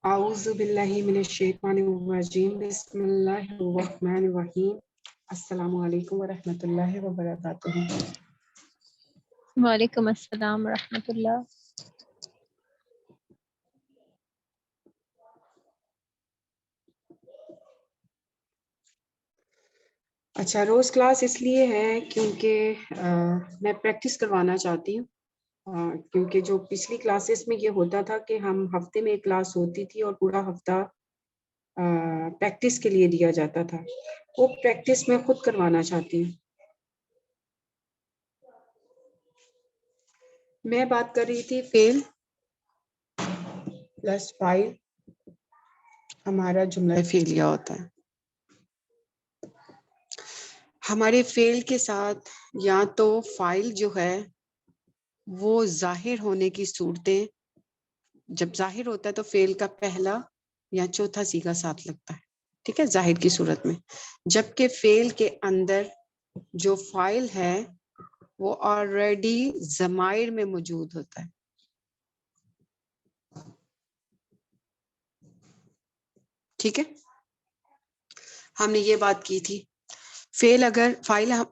اعوذ باللہ من الشیطان الرجیم بسم اللہ الرحمن الرحیم السلام علیکم ورحمۃ اللہ وبرکاتہ۔ وعلیکم السلام ورحمۃ اللہ۔ اچھا، روز کلاس اس لیے ہے کیونکہ میں پریکٹس کروانا چاہتی ہوں، کیونکہ جو پچھلی کلاسز میں یہ ہوتا تھا کہ ہم ہفتے میں ایک کلاس ہوتی تھی اور پورا ہفتہ پریکٹس کے لیے دیا جاتا تھا، وہ پریکٹس میں خود کروانا چاہتی ہوں۔ میں بات کر رہی تھی فیل پلس فائل ہمارا جملہ فعلیہ ہوتا ہے۔ ہمارے فعل کے ساتھ یا تو فائل جو ہے وہ ظاہر ہونے کی صورتیں، جب ظاہر ہوتا ہے تو فعل کا پہلا یا چوتھا صیغہ ساتھ لگتا ہے، ٹھیک ہے، ظاہر کی صورت میں، جبکہ فعل کے اندر جو فائل ہے وہ آلریڈی ضمائر میں موجود ہوتا ہے۔ ٹھیک ہے، ہم نے یہ بات کی تھی، فعل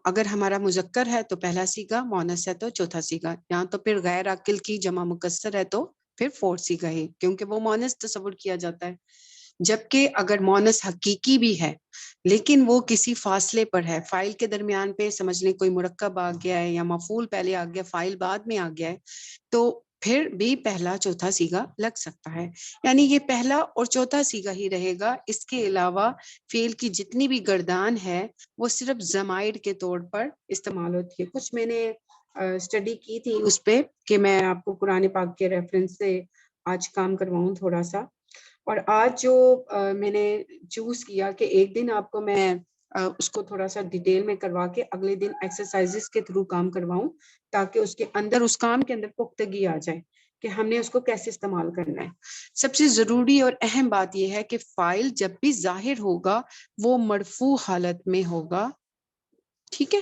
اگر ہمارا مذکر ہے تو پہلا صیغہ، مؤنث ہے تو چوتھا صیغہ، یہاں تو پھر غیر عاقل کی جمع مکسر ہے تو پھر فورتھ صیغہ ہی، کیونکہ وہ مؤنث تصور کیا جاتا ہے۔ جبکہ اگر مؤنث حقیقی بھی ہے لیکن وہ کسی فاصلے پر ہے، فاعل کے درمیان پہ سمجھ لیں کوئی مرکب آ گیا ہے یا مفعول پہلے آ گیا، فاعل بعد میں آ گیا ہے، تو پھر بھی پہلا چوتھا صیغہ لگ سکتا ہے، یعنی یہ پہلا اور چوتھا صیغہ ہی رہے گا۔ اس کے علاوہ فعل کی جتنی بھی گردان ہے وہ صرف ضمائر کے طور پر استعمال ہوتی ہے۔ کچھ میں نے اسٹڈی کی تھی اس پہ کہ میں آپ کو قرآن پاک کے ریفرنس سے آج کام کرواؤں تھوڑا سا، اور آج جو میں نے چوز کیا کہ ایک دن آپ کو میں اس کو تھوڑا سا ڈیٹیل میں کروا کے اگلے دن ایکسرسائزز کے تھرو کام کرواؤں، تاکہ اس کے اندر، اس کام کے اندر پختگی آ جائے کہ ہم نے اس کو کیسے استعمال کرنا ہے۔ سب سے ضروری اور اہم بات یہ ہے کہ فاعل جب بھی ظاہر ہوگا وہ مرفوع حالت میں ہوگا، ٹھیک ہے۔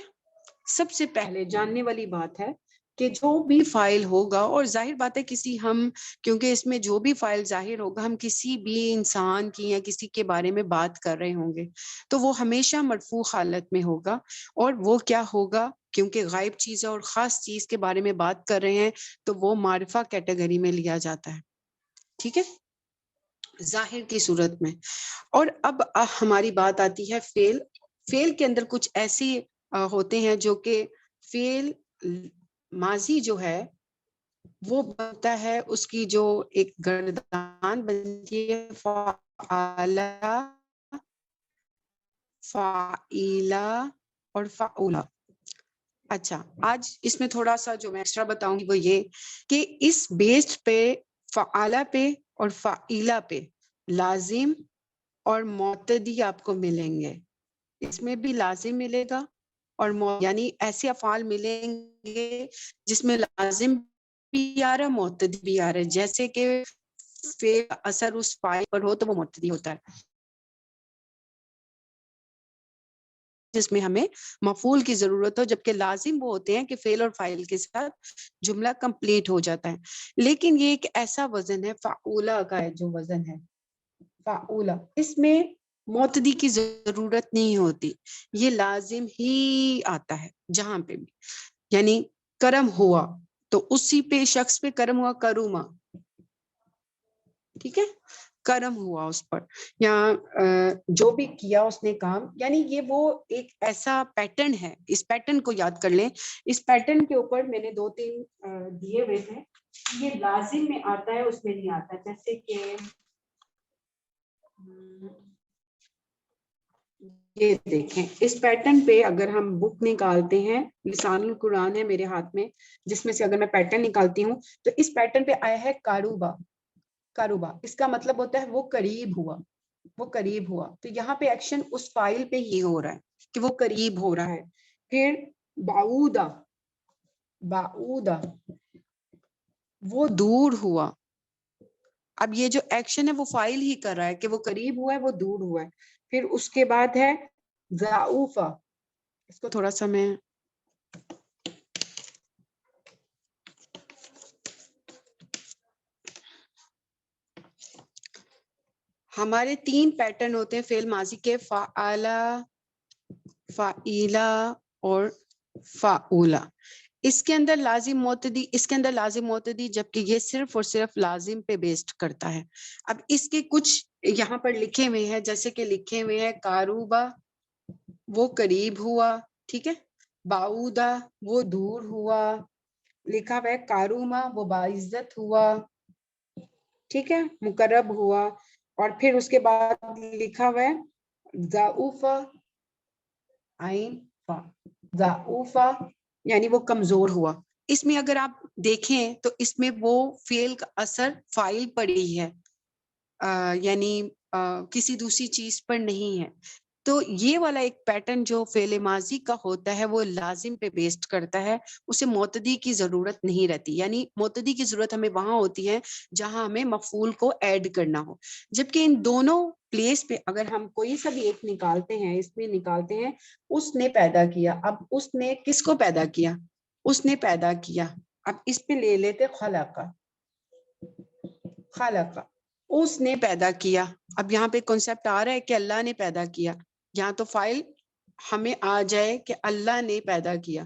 سب سے پہلے جاننے والی بات ہے کہ جو بھی فاعل ہوگا، اور ظاہر بات ہے کیونکہ اس میں جو بھی فاعل ظاہر ہوگا ہم کسی بھی انسان کی یا کسی کے بارے میں بات کر رہے ہوں گے تو وہ ہمیشہ مرفوع حالت میں ہوگا، اور وہ کیا ہوگا، کیونکہ غائب چیز اور خاص چیز کے بارے میں بات کر رہے ہیں تو وہ معرفہ کیٹیگری میں لیا جاتا ہے، ٹھیک ہے، ظاہر کی صورت میں۔ اور اب ہماری بات آتی ہے فعل۔ فعل کے اندر کچھ ایسی ہوتے ہیں جو کہ فعل ماضی جو ہے وہ بنتا ہے، اس کی جو ایک گردان بنتی ہے فعلا، فعیلا اور فعولا۔ اچھا، آج اس میں تھوڑا سا جو میں ایکسٹرا بتاؤں گی وہ یہ کہ اس بیسڈ پہ فعالا پہ اور فعیلا پہ لازم اور معتدی آپ کو ملیں گے، اس میں بھی لازم ملے گا اور یعنی ایسے افعال ملیں گے جس میں لازم بھی آ رہا ہے، معتدی بھی آ رہا ہے، جیسے کہ فعل کا اثر اس فاعل پر ہو تو وہ معتدی ہوتا ہے، جس میں ہمیں مفعول کی ضرورت ہو، جبکہ لازم وہ ہوتے ہیں کہ فعل اور فاعل کے ساتھ جملہ کمپلیٹ ہو جاتا ہے۔ لیکن یہ ایک ایسا وزن ہے، فعولا کا جو وزن ہے فعولا، اس میں معتدی کی ضرورت نہیں ہوتی، یہ لازم ہی آتا ہے جہاں پہ بھی، یعنی کرم ہوا تو اسی پہ شخص پہ کرم ہوا، کروما، ٹھیک ہے، کرم ہوا اس پر، یا جو بھی کیا اس نے کام، یعنی یہ وہ ایک ایسا پیٹرن ہے، اس پیٹرن کو یاد کر لیں۔ اس پیٹرن کے اوپر میں نے 2-3 دیے ہوئے ہیں، یہ لازم میں آتا ہے اس میں نہیں آتا، جیسے کہ یہ دیکھیں، اس پیٹرن پہ اگر ہم بک نکالتے ہیں، لسان القرآن ہے میرے ہاتھ میں، جس میں سے اگر میں پیٹرن نکالتی ہوں تو اس پیٹرن پہ آیا ہے کاروبا۔ کاروبا اس کا مطلب ہوتا ہے وہ قریب ہوا، وہ قریب ہوا، تو یہاں پہ ایکشن اس فائل پہ ہی ہو رہا ہے کہ وہ قریب ہو رہا ہے۔ پھر بعودا، بعودا وہ دور ہوا، اب یہ جو ایکشن ہے وہ فائل ہی کر رہا ہے کہ وہ قریب ہوا ہے، وہ دور ہوا ہے۔ پھر اس کے بعد ہے ضعوفا، اس کو تھوڑا سا میں ہمارے 3 پیٹرن ہوتے ہیں فعل ماضی کے، فعلا، فعیلا اور فعولا. اس کے اندر لازم معتدی، اس کے اندر لازم معتدی، جبکہ یہ صرف اور صرف لازم پہ بیسڈ کرتا ہے. اب اس کے کچھ یہاں پر لکھے ہوئے ہیں، جیسے کہ لکھے ہوئے ہیں قاروبا وہ قریب ہوا، ٹھیک ہے، باؤدا وہ دور ہوا، لکھا ہوا ہے کاروما وہ باعزت ہوا، ٹھیک ہے، مقرب ہوا. اور پھر اس کے بعد لکھا ہوا ہے ضعوفا، عین فا، ضعوفا یعنی وہ کمزور ہوا. اس میں اگر آپ دیکھیں تو اس میں وہ فعل کا اثر فاعل پر ہی ہے، یعنی کسی دوسری چیز پر نہیں ہے. تو یہ والا ایک پیٹرن جو فعل ماضی کا ہوتا ہے وہ لازم پہ بیسڈ کرتا ہے، اسے معتدی کی ضرورت نہیں رہتی. یعنی معتدی کی ضرورت ہمیں وہاں ہوتی ہے جہاں ہمیں مفعول کو ایڈ کرنا ہو. جبکہ ان دونوں پلیس پہ اگر ہم کوئی سا بھی ایک نکالتے ہیں، اس میں نکالتے ہیں اس نے پیدا کیا. اب اس نے کس کو پیدا کیا؟ اس نے پیدا کیا. اب اس پہ لے لیتے خلقہ، خلقہ اس نے پیدا کیا. اب یہاں پہ کنسپٹ آ رہا ہے کہ اللہ نے پیدا کیا، یہاں تو فائل ہمیں آ جائے کہ اللہ نے پیدا کیا.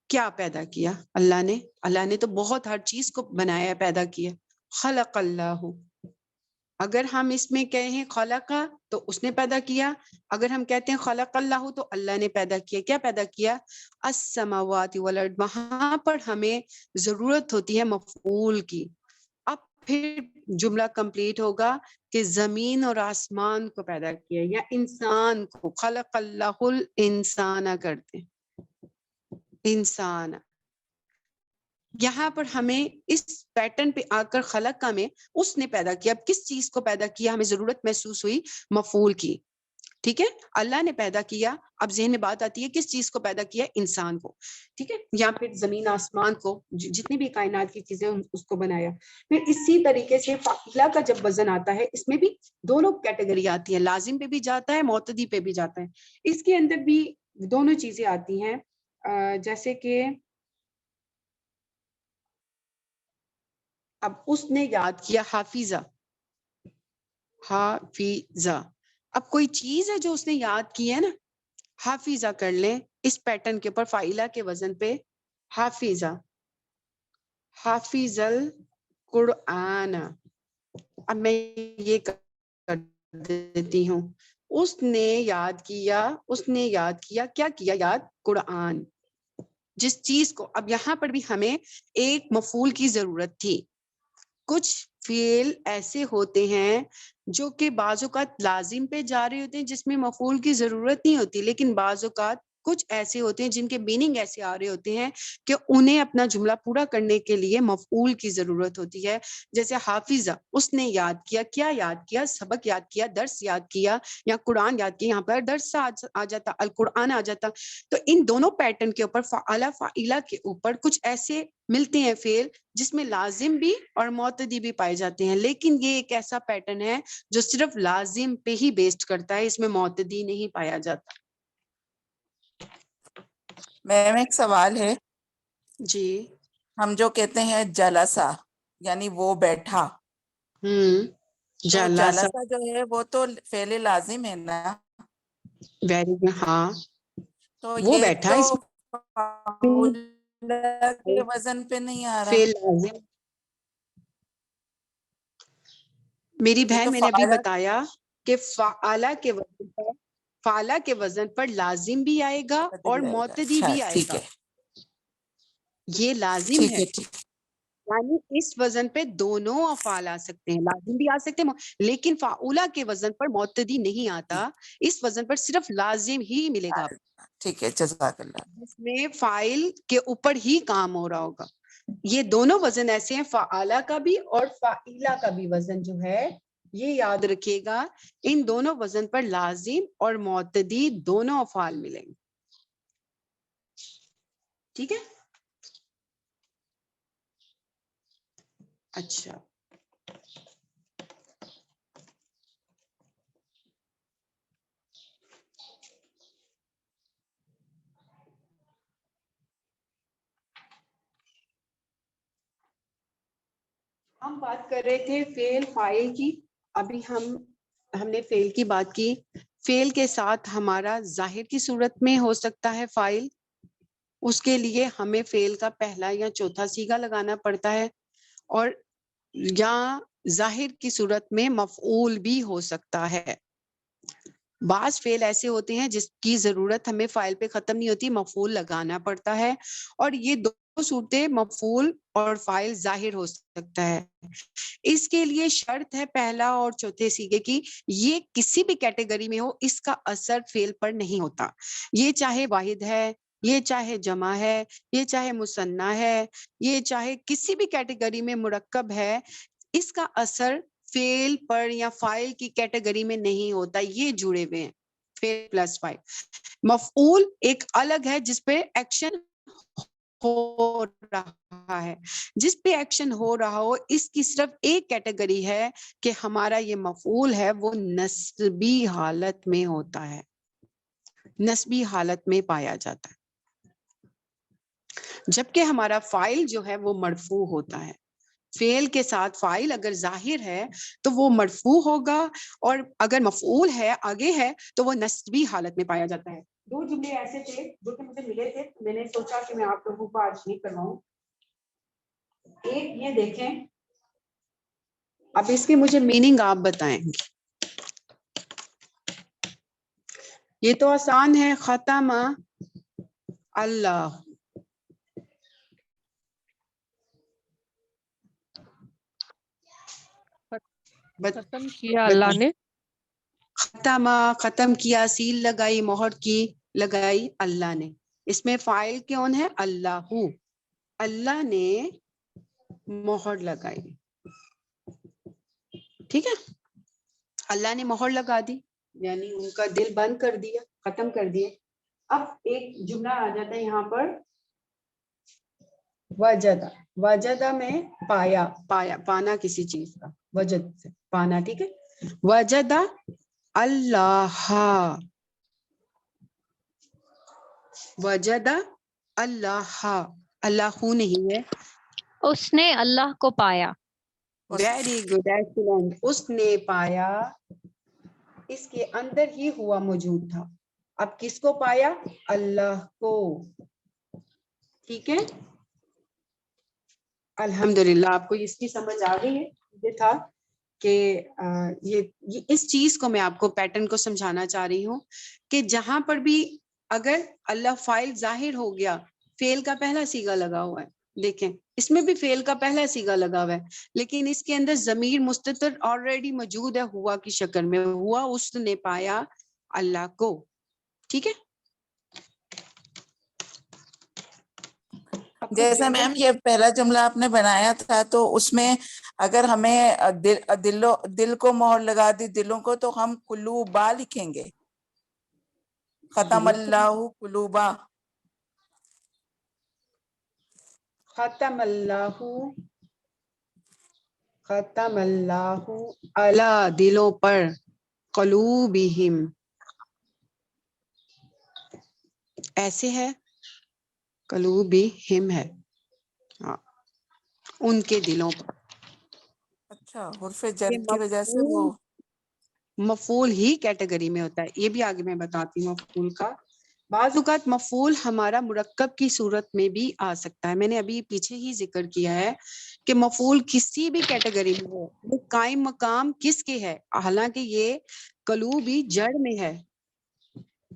کیا پیدا کیا اللہ نے؟ اللہ نے تو بہت ہر چیز کو بنایا، پیدا کیا. خلق اللہ، اگر ہم اس میں کہیں خلقہ تو اس نے پیدا کیا، اگر ہم کہتے ہیں خلق اللہ تو اللہ نے پیدا کیا. کیا پیدا کیا؟ السماوات والارض. وہاں پر ہمیں ضرورت ہوتی ہے مفعول کی. اب پھر جملہ کمپلیٹ ہوگا کہ زمین اور آسمان کو پیدا کیا، یا انسان کو، خلق اللہ الانسان کرتے انسان. یہاں پر ہمیں اس پیٹرن پہ آ کر خلقہ میں اس نے پیدا کیا. اب کس چیز کو پیدا کیا؟ ہمیں ضرورت محسوس ہوئی مفعول کی، ٹھیک ہے، اللہ نے پیدا کیا. اب ذہن میں بات آتی ہے کس چیز کو پیدا کیا؟ انسان کو، ٹھیک ہے، یا پھر زمین آسمان کو، جتنی بھی کائنات کی چیزیں اس کو بنایا. پھر اسی طریقے سے فاعلہ کا جب وزن آتا ہے اس میں بھی دونوں کیٹیگری آتی ہے، لازم پہ بھی جاتا ہے، معتدی پہ بھی جاتا ہے. اس کے اندر بھی دونوں چیزیں آتی ہیں، جیسے کہ اب اس نے یاد کیا، حافظہ، حافظہ. اب کوئی چیز ہے جو اس نے یاد کی ہے نا، حافظہ کر لیں اس پیٹرن کے اوپر، فاعلہ کے وزن پہ حافظہ، حافظ القرآن. اب میں یہ کر دیتی ہوں، اس نے یاد کیا، اس نے یاد کیا، کیا کیا؟ یاد قرآن، جس چیز کو. اب یہاں پر بھی ہمیں ایک مفعول کی ضرورت تھی. کچھ فعل ایسے ہوتے ہیں جو کہ بعض اوقات لازم پہ جا رہے ہوتے ہیں جس میں مفعول کی ضرورت نہیں ہوتی، لیکن بعض اوقات کچھ ایسے ہوتے ہیں جن کے میننگ ایسے آ رہے ہوتے ہیں کہ انہیں اپنا جملہ پورا کرنے کے لیے مفعول کی ضرورت ہوتی ہے. جیسے حافظہ، اس نے یاد کیا. کیا یاد کیا؟ سبق یاد کیا، درس یاد کیا، یا قرآن یاد کیا. یہاں پر درس آ جاتا، القرآن آ جاتا. تو ان دونوں پیٹرن کے اوپر، فعلہ فاعلہ کے اوپر کچھ ایسے ملتے ہیں فعل جس میں لازم بھی اور معتدی بھی پائے جاتے ہیں، لیکن یہ ایک ایسا پیٹرن ہے جو صرف لازم پہ ہی بیسڈ کرتا ہے، اس میں معتدی نہیں پایا جاتا. میم ایک سوال ہے، جی. ہم جو کہتے ہیں جلسہ یعنی وہ بیٹھا، تو جلسہ، جلسہ جو ہے وہ تو فعل لازم ہے نا، ویری گڈ. ہاں تو وہ یہ بیٹھا، تو اس فعول کے وزن پہ نہیں آ رہا. فعل لازم. میری یہ بہن، تو میں نے ابھی فعالہ بتایا کہ فعلہ کے وزن پر، فعلہ کے وزن پر لازم بھی آئے گا اور آئے گا. معتدی اچھا بھی آئے ٹھیک گا. ہے، یہ لازم ٹھیک ہے، ہے، ٹھیک. یعنی اس وزن پہ دونوں افعال آ سکتے ہیں، لازم بھی آ سکتے ہیں، لیکن فعولہ کے وزن پر معتدی نہیں آتا. اس وزن پر صرف لازم ہی ملے گا، ٹھیک ہے، جزاک اللہ. جس میں فاعل کے اوپر ہی کام ہو رہا ہوگا. یہ دونوں وزن ایسے ہیں، فعالہ کا بھی اور فاعلہ کا بھی وزن جو ہے، یہ یاد رکھیے گا، ان دونوں وزن پر لازم اور معتدی دونوں افعال ملیں گے. ٹھیک ہے. اچھا، ہم بات کر رہے تھے فعل فاعل کی. ابھی ہم نے فعل کی بات کی. فعل کے ساتھ ہمارا ظاہر کی صورت میں ہو سکتا ہے فاعل. اس کے لیے ہمیں فعل کا پہلا یا چوتھا صیغہ لگانا پڑتا ہے, اور یا ظاہر کی صورت میں مفعول بھی ہو سکتا ہے. بعض فعل ایسے ہوتے ہیں جس کی ضرورت ہمیں فاعل پہ ختم نہیں ہوتی, مفعول لگانا پڑتا ہے, اور یہ دو صورتیں مفعول اور فاعل ظاہر ہو سکتا ہے. اس کے لیے شرط ہے پہلا اور چوتھے صیغے کی, یہ کسی بھی کیٹیگری میں ہو, اس کا اثر فعل پر نہیں ہوتا. یہ چاہے واحد ہے, یہ چاہے جمع ہے, یہ چاہے مثنیٰ ہے, یہ چاہے کسی بھی کیٹیگری میں مرکب ہے, اس کا اثر فعل پر یا فاعل کی کیٹیگری میں نہیں ہوتا. یہ جڑے ہوئے ہیں فعل پلس فاعل. مفعول ایک الگ ہے جس پہ ایکشن ہو رہا ہے. جس پہ ایکشن ہو رہا ہو, اس کی صرف ایک کیٹیگری ہے کہ ہمارا یہ مفعول ہے وہ نسبی حالت میں ہوتا ہے, نسبی حالت میں پایا جاتا ہے, جبکہ ہمارا فاعل جو ہے وہ مرفوع ہوتا ہے. فعل کے ساتھ فاعل اگر ظاہر ہے تو وہ مرفوع ہوگا, اور اگر مفعول ہے آگے ہے تو وہ نسبی حالت میں پایا جاتا ہے. دو جملے ایسے تھے جو کہ مجھے ملے تھے, میں نے سوچا کہ میں آپ لوگوں کو آج نہیں کرواؤں. ایک یہ دیکھیں, اب اس کی مجھے میننگ آپ بتائیں. یہ تو آسان ہے, ختم اللہ, ختم کیا اللہ نے, ختم کیا, سیل لگائی, مہر کی لگائی اللہ نے. اس میں فاعل کون ہے؟ اللہ. اللہ نے مہر لگائی. ٹھیک ہے, اللہ نے مہر لگا دی یعنی ان کا دل بند کر دیا, ختم کر دیا. اب ایک جملہ آ جاتا ہے یہاں پر, وجدہ. وجدہ میں پایا, پایا پانا کسی چیز کا, وجد سے پانا. ٹھیک ہے, وجدہ اللہ, وجدہ اللہ, اللہ نہیں ہے, اس نے اللہ کو پایا. Very good, excellent. اس نے پایا, اس کے اندر ہی ہوا موجود تھا. اب کس کو پایا؟ اللہ کو. ٹھیک ہے, الحمدللہ آپ کو اس کی سمجھ آ گئی ہے. یہ تھا کہ یہ اس چیز کو میں آپ کو پیٹرن کو سمجھانا چاہ رہی ہوں کہ جہاں پر بھی اگر اللہ فاعل ظاہر ہو گیا, فعل کا پہلا صیغہ لگا ہوا ہے. دیکھیں اس میں بھی فعل کا پہلا صیغہ لگا ہوا ہے, لیکن اس کے اندر ضمیر مستتر آلریڈی موجود ہے ہوا کی شکل میں. ہوا اس نے پایا اللہ کو. ٹھیک ہے, جیسے میم یہ پہلا جملہ آپ نے بنایا تھا تو اس میں اگر ہمیں دل کو مہر لگا دی, دلوں کو, تو ہم قلوبا لکھیں گے. ختم اللہ قلوبا. ختم اللہ, ختم اللہ علی دلوں پر, قلوبہم ایسے ہے, قلوبہم ہے, ان کے دلوں پر. اچھا, حرف جر کی وجہ سے وہ مفعول ہی کیٹیگری میں ہوتا ہے. یہ بھی آگے میں بتاتی ہوں مفعول کا. بعض اوقات مفعول ہمارا مرکب کی صورت میں بھی آ سکتا ہے. میں نے ابھی پیچھے ہی ذکر کیا ہے کہ مفعول کسی بھی کیٹیگری میں ہو, وہ قائم مقام کس کے ہے؟ حالانکہ یہ قلوبی جڑ میں ہے,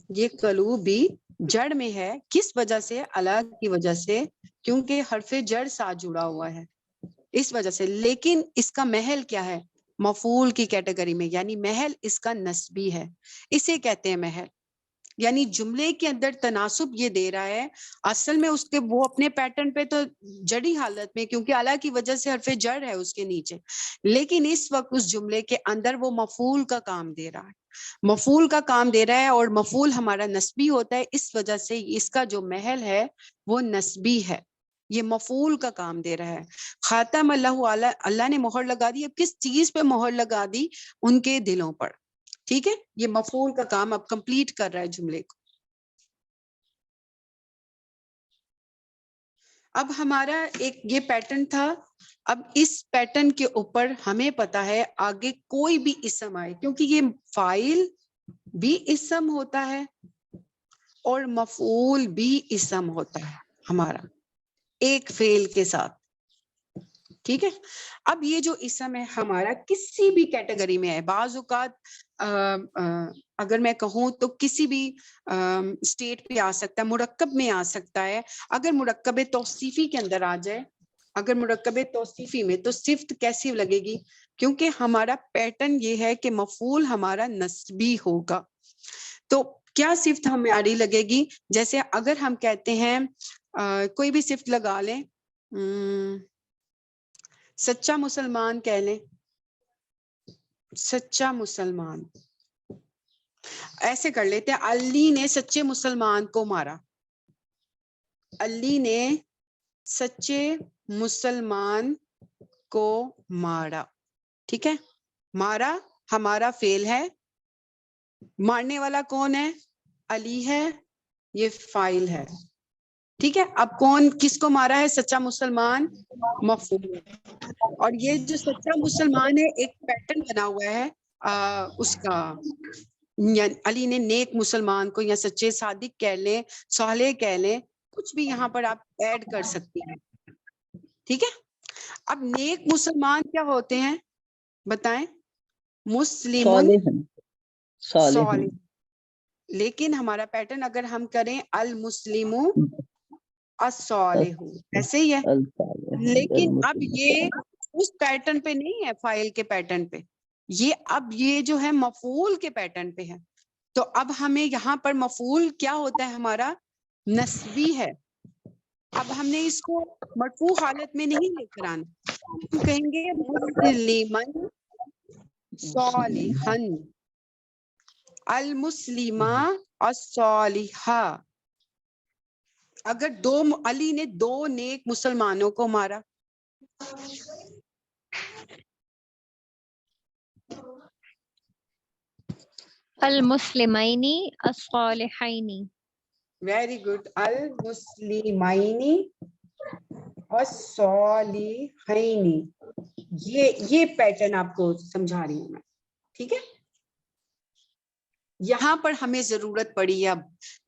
یہ قلوبی جڑ میں ہے. کس وجہ سے؟ اللہ کی وجہ سے, کیونکہ حرف جڑ ساتھ جڑا ہوا ہے اس وجہ سے. لیکن اس کا محل کیا ہے؟ مفعول کی کیٹیگری میں, یعنی محل اس کا نسبی ہے. اسے کہتے ہیں محل, یعنی جملے کے اندر تناسب یہ دے رہا ہے. اصل میں اس کے وہ اپنے پیٹرن پہ تو جڑی حالت میں, کیونکہ اللہ کی وجہ سے حرف جڑ ہے اس کے نیچے, لیکن اس وقت اس جملے کے اندر وہ مفعول کا کام دے رہا ہے. مفعول کا کام دے رہا ہے, اور مفعول ہمارا نسبی ہوتا ہے. اس وجہ سے اس کا جو محل ہے وہ نسبی ہے, یہ مفعول کا کام دے رہا ہے. خاتم اللہ, اللہ نے مہر لگا دی. اب کس چیز پہ مہر لگا دی؟ ان کے دلوں پر. ٹھیک ہے, یہ مفعول کا کام اب کمپلیٹ کر رہا ہے جملے کو. اب ہمارا ایک یہ پیٹرن تھا. اب اس پیٹرن کے اوپر ہمیں پتا ہے آگے کوئی بھی اسم آئے, کیونکہ یہ فاعل بھی اسم ہوتا ہے اور مفعول بھی اسم ہوتا ہے ہمارا ایک فعل کے ساتھ. ٹھیک ہے. اب یہ جو اسم ہے ہمارا کسی بھی کیٹیگری میں ہے. بعض اوقات اگر میں کہوں تو کسی بھی اسٹیٹ پہ آ سکتا ہے, مرکب میں آ سکتا ہے. اگر مرکب توصیفی کے اندر آ جائے, اگر مرکب توصیفی میں, تو صفت کیسی لگے گی؟ کیونکہ ہمارا پیٹرن یہ ہے کہ مفعول ہمارا نسبی ہوگا. تو کیا صفت ہماری لگے گی؟ جیسے اگر ہم کہتے ہیں کوئی بھی صفت لگا لیں, سچا مسلمان کہہ لیں, سچا مسلمان. ایسے کر لیتے ہیں, علی نے سچے مسلمان کو مارا. علی نے سچے مسلمان کو مارا. ٹھیک ہے. مارا ہمارا فعل ہے, مارنے والا کون ہے؟ علی ہے, یہ فاعل ہے. ٹھیک ہے. اب کون کس کو مارا ہے؟ سچا مسلمان, مفعول. اور یہ جو سچا مسلمان ہے ایک پیٹرن بنا ہوا ہے اس کا, علی نے نیک مسلمان کو, یا سچے صادق کہہ لیں, صالح کہہ لیں, کچھ بھی یہاں پر آپ ایڈ کر سکتی ہیں. ٹھیک ہے. اب نیک مسلمان کیا ہوتے ہیں بتائیں؟ مسلم صالح. لیکن ہمارا پیٹرن اگر ہم کریں المسلم الصالح, ایسے ہی ہے. لیکن اب یہ اس پیٹرن پہ نہیں ہے, فاعل کے پیٹرن پہ. یہ جو ہے مفعول کے پیٹرن پہ ہے. تو اب ہمیں یہاں پر مفعول کیا ہوتا ہے ہمارا؟ نسبی ہے. اب ہم نے اس کو مرفوع حالت میں نہیں لے کر آنا, ہم کہیں گے مسلمن صالحا, المسلمہ الصالحہ. اگر علی نے 2 نیک مسلمانوں کو مارا, المسلمین الصالحین. Very good. المسلمین الصالحین. یہ پیٹرن آپ کو سمجھا رہی ہوں میں. ٹھیک ہے. یہاں پر ہمیں ضرورت پڑی اب,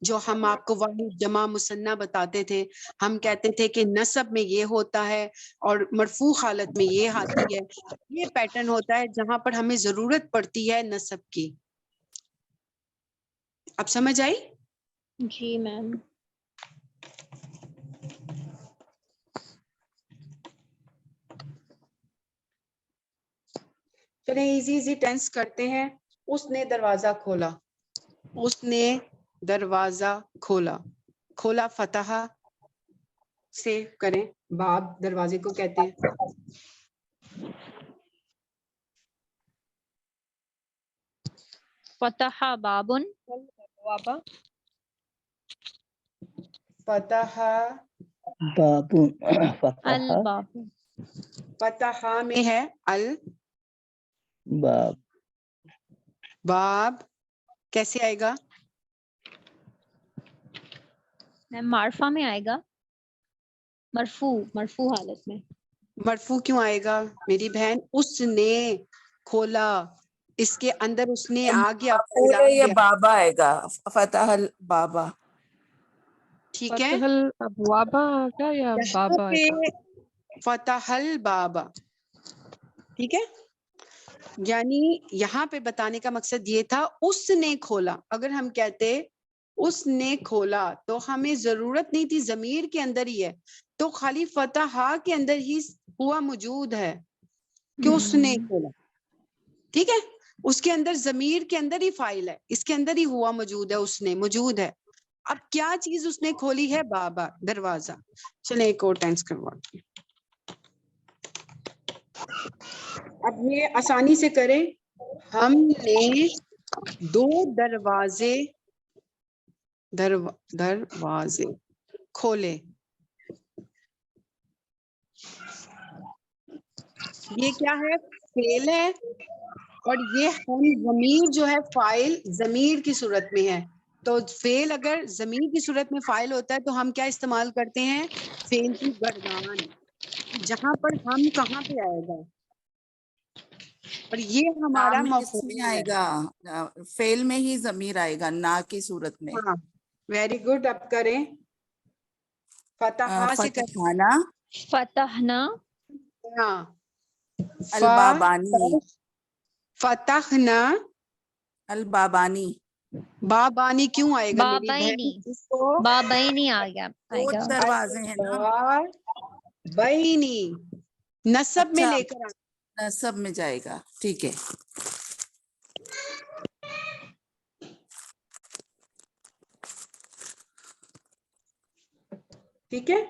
جو ہم آپ کو واحد جمع مثنیٰ بتاتے تھے, ہم کہتے تھے کہ نصب میں یہ ہوتا ہے اور مرفوع حالت میں یہ آتی ہے. یہ پیٹرن ہوتا ہے جہاں پر ہمیں ضرورت پڑتی ہے نصب کی. اب سمجھ آئی؟ جی میم. چلیں ایزی ٹینس کرتے ہیں. اس نے دروازہ کھولا, اس نے دروازہ کھولا. کھولا فتح سے کریں, باب دروازے کو کہتے ہیں. فتح بابن, فتح باب الباب. فتح میں ہے باب باب. کیسے آئے گا؟ معرفہ میں آئے گا, مرفوع حالت میں. مرفوع کیوں آئے گا میری بہن؟ اس نے کھولا, اس کے اندر اس نے آ گیا, مفعول ہے, یہ بابا آئے گا, فتح البابا. ٹھیک ہے. فتح الابواب آگا یا یہاں بابا آئے گا؟ پہ فتح البابا. ٹھیک ہے. یعنی یہاں پہ بتانے کا مقصد یہ تھا اس نے کھولا. اگر ہم کہتے اس نے کھولا تو ہمیں ضرورت نہیں تھی, ضمیر کے اندر ہی ہے, تو خالی فتح کے اندر ہی ہوا موجود ہے کہ اس نے کھولا. ٹھیک ہے. اس کے اندر ضمیر کے اندر ہی فاعل ہے, اس کے اندر ہی ہوا موجود ہے, اس نے موجود ہے. اب کیا چیز اس نے کھولی ہے؟ بابا, دروازہ. چلیں ایک اور ٹینس کرواتے ہیں. اب یہ آسانی سے کریں. ہم نے 2 دروازے کھولے. یہ کیا ہے؟ فعل ہے, اور یہ ہم ضمیر جو ہے فاعل ضمیر کی صورت میں ہے. تو فعل اگر ضمیر کی صورت میں فاعل ہوتا ہے تو ہم کیا استعمال کرتے ہیں؟ فعل کی گردان. جہاں پر ہم کہاں پہ آئے گا؟ اور یہ ہمارا نام اس مفعول میں آئے ہے. گا، فعل میں ہی ضمیر آئے گا، نا کی صورت میں. ہاں ویری گڈ. اب کریں فتحہ سے کریں. فتحانا فتحنا ہاں البابانی. فتحنا. البابانی بابانی کیوں آئے گا میری بابینی، بہن؟ اس کو بابینی آ گیا آئے دو گا. دروازے ہیں نا. بینی نصب میں اچھا لے کر آنا. نصب میں جائے گا، ٹھیک ہے. ٹھیک ہے.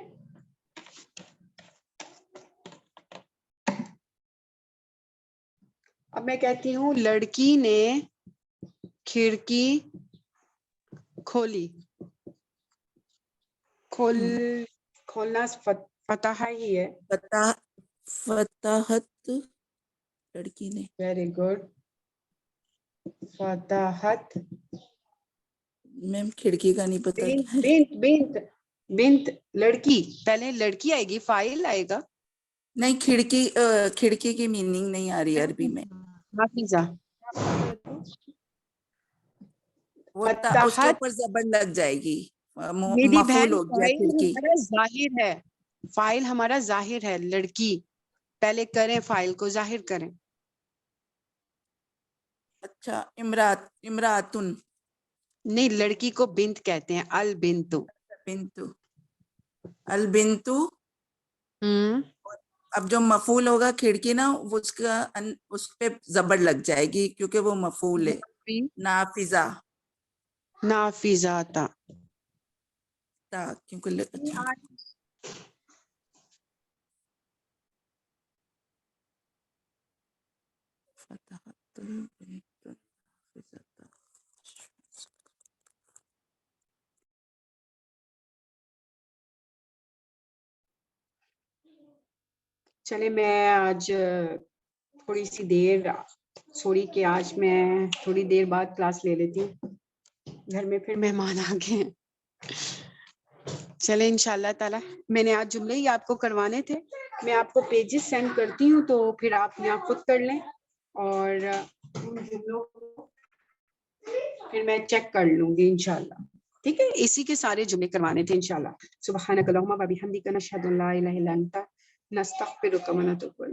اب میں کہتی ہوں لڑکی نے کھڑکی کھولی. کھولنا فتح ہی ہے. فتحت لڑکی نے. Very good. فتحت. میم کھڑکی کا نہیں پتا کیا ہے. بنت بنت بنت لڑکی. پہلے لڑکی آئے گی، فاعل آئے گا. نہیں، کھڑکی کی میننگ نہیں آ رہی عربی میں. حافظہ. وہ اس کے فتحت اوپر زبر لگ جائے گی، میری مفعول بہن ہو گیا فاعل کھڑکی. ہمارا ظاہر ہے. فاعل ہمارا ظاہر ہے لڑکی. پہلے کریں فاعل کو ظاہر کریں. اچھا امراتن. نہیں، لڑکی کو بنت کہتے ہیں. البنتو. بنتو. البنتو. ہوں اب جو مفعول ہوگا کھڑکی نا، اس پہ زبر لگ جائے گی کیونکہ وہ مفعول ہے. نافذہ. نافذاتا. کیونکہ اچھا فتحت نافذۃ. چلے میں آج تھوڑی سی دیر سوری کہ آج میں تھوڑی دیر بعد کلاس لے لیتی ہوں. گھر میں پھر مہمان آ گئے ہیں. چلے انشاءاللہ تعالی میں نے آج جملے ہی آپ کو کروانے تھے. میں آپ کو پیجز سینڈ کرتی ہوں تو پھر آپ یہاں خود کر لیں اور ان جملوں کو پھر میں چیک کر لوں گی انشاءاللہ. ٹھیک ہے. اسی کے سارے جملے کروانے تھے انشاءاللہ. سبحانک اللہم و بحمدک نشہد ان لا الہ الا انت نستغفرک و نتوب الیک.